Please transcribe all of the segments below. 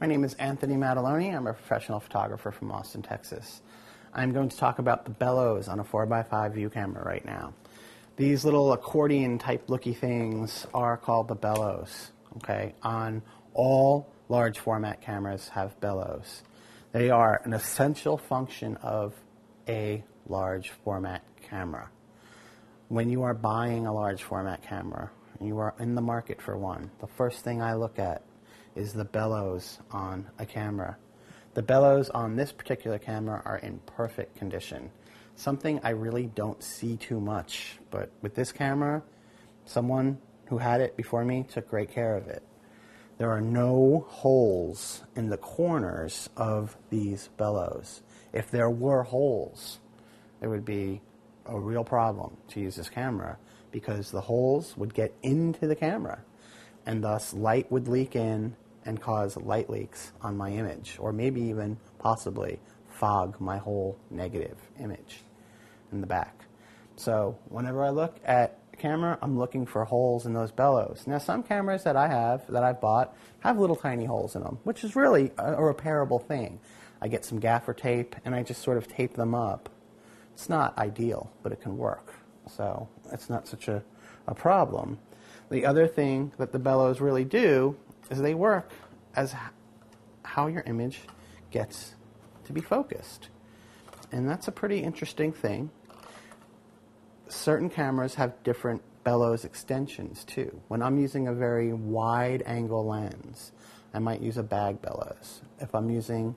My name is Anthony Maddaloni. I'm a professional photographer from Austin, Texas. I'm going to talk about the Bellows on a 4x5 view camera right now. These little accordion type looky things are called the Bellows. Okay, on all large format cameras have Bellows. They are an essential function of a large format camera. When you are buying a large format camera and you are in the market for one, the first thing I look at is the Bellows on a camera. The Bellows on this particular camera are in perfect condition. Something I really don't see too much, but with this camera, someone who had it before me took great care of it. There are no holes in the corners of these Bellows. If there were holes, it would be a real problem to use this camera because the holes would get into the camera and thus light would leak in and cause light leaks on my image, or maybe even possibly fog my whole negative image in the back. So whenever I look at a camera, I'm looking for holes in those Bellows. Now some cameras that I've bought, have little tiny holes in them, which is really a repairable thing. I get some gaffer tape and I just sort of tape them up. It's not ideal, but it can work. So it's not such a problem. The other thing that the Bellows really do is they work as how your image gets to be focused. And that's a pretty interesting thing. Certain cameras have different Bellows extensions too. When I'm using a very wide angle lens, I might use a bag Bellows. If I'm using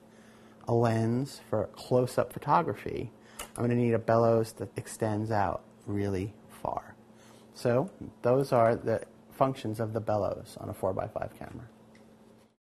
a lens for close-up photography, I'm going to need a Bellows that extends out really far. So those are the functions of the Bellows on a 4x5 camera.